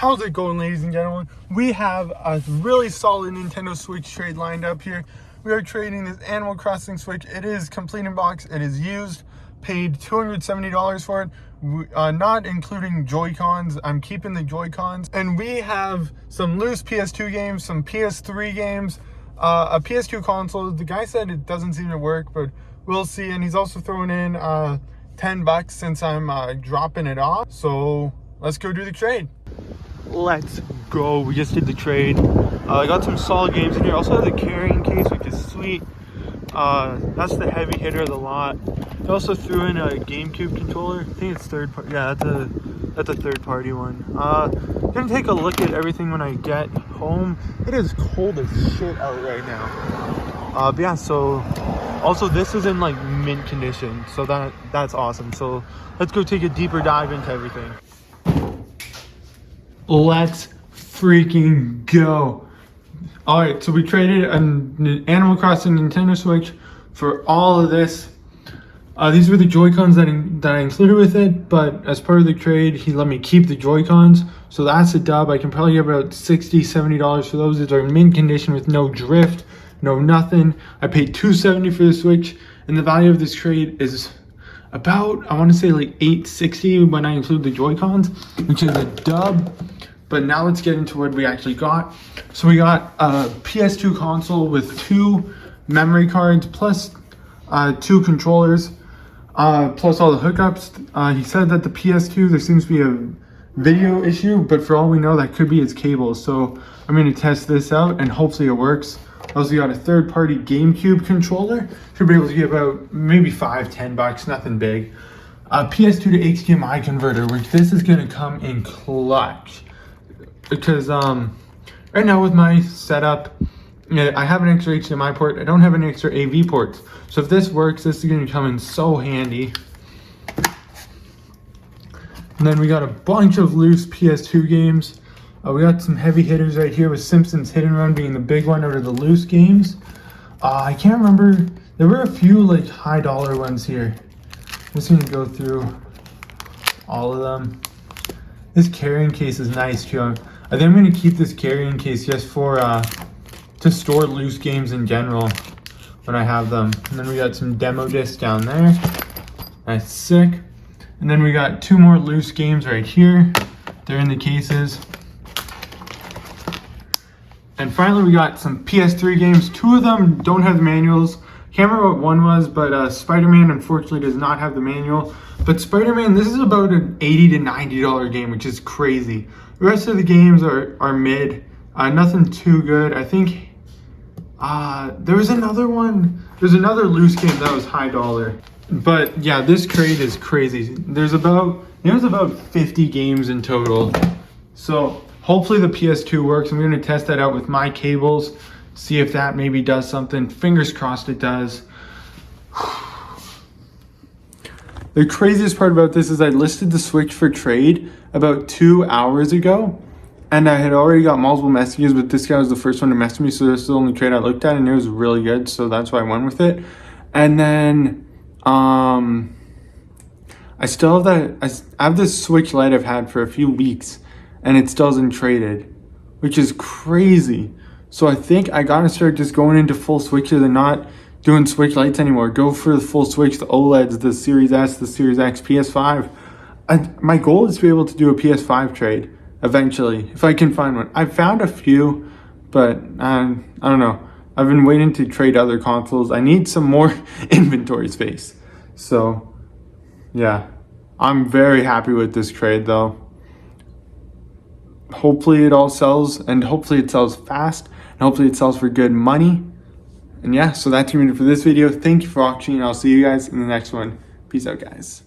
How's it going, ladies and gentlemen? We have a really solid Nintendo Switch trade lined up here. We are trading this Animal Crossing Switch. It is complete in box. It is used. Paid $270 for it, not including Joy-Cons. I'm keeping the Joy-Cons. And we have some loose PS2 games, some PS3 games, a PS2 console. The guy said it doesn't seem to work, but we'll see. And he's also throwing in $10 since I'm dropping it off. So let's go do the trade. Let's go. We just did the trade. I got some solid games in here. Also have the carrying case, which is sweet. That's the heavy hitter of the lot. I also threw in a GameCube controller. I think it's third party. Yeah, that's a third party one. Gonna take a look at everything when I get home. It is cold as shit out right now. But yeah, so also this is in like mint condition, so that's awesome. So let's go take a deeper dive into everything. Let's freaking go. Alright, so we traded an Animal Crossing Nintendo Switch for all of this. These were the Joy-Cons that I included with it, but as part of the trade, he let me keep the Joy-Cons. So that's a dub. I can probably get about $60, $70 for those. These are in mint condition with no drift, no nothing. I paid $270 for the Switch, and the value of this trade is about, I want to say like $860 when I include the Joy-Cons, which is a dub. But now let's get into what we actually got. So we got a PS2 console with 2 memory cards plus 2 controllers, plus all the hookups. He said that the PS2, there seems to be a video issue, but for all we know, that could be its cables. So I'm going to test this out and hopefully it works. I also got a third-party GameCube controller. Should be able to get about maybe $5-10, nothing big. PS2 to HDMI converter, which this is going to come in clutch. Because right now with my setup, I have an extra HDMI port. I don't have any extra AV ports. So if this works, this is going to come in so handy. And then we got a bunch of loose PS2 games. We got some heavy hitters right here with Simpsons Hit and Run being the big one out of the loose games. I can't remember. There were a few like high dollar ones here. I'm just going to go through all of them. This carrying case is nice too. I think I'm going to keep this carrying case just for to store loose games in general when I have them. And then we got some demo discs down there. That's sick. And then we got 2 more loose games right here. They're in the cases. And finally we got some PS3 games. 2 of them don't have the manuals. Can't remember what one was, but Spider-Man unfortunately does not have the manual. But Spider-Man, this is about an $80 to $90 game, which is crazy. The rest of the games are mid. Nothing too good. I think there was another one. There's another loose game that was high dollar. But yeah, this crate is crazy. There's about 50 games in total. So hopefully the PS2 works. I'm going to test that out with my cables. See if that maybe does something. Fingers crossed it does. The craziest part about this is I listed the Switch for trade about 2 hours ago, and I had already got multiple messages, but this guy was the first one to message me, so this is the only trade I looked at, and it was really good, so that's why I went with it. And then I still have I have this Switch Lite I've had for a few weeks, and it still isn't traded, which is crazy. So I think I gotta start just going into full Switches and not doing Switch Lites anymore. Go for the full Switch, the OLEDs, the Series S, the Series X, PS5. My goal is to be able to do a PS5 trade eventually, if I can find one. I've found a few, but I don't know. I've been waiting to trade other consoles. I need some more inventory space. So yeah, I'm very happy with this trade though. Hopefully it all sells, and hopefully it sells fast, and hopefully it sells for good money. And yeah, so that's going to be it for this video. Thank you for watching, and I'll see you guys in the next one. Peace out, guys.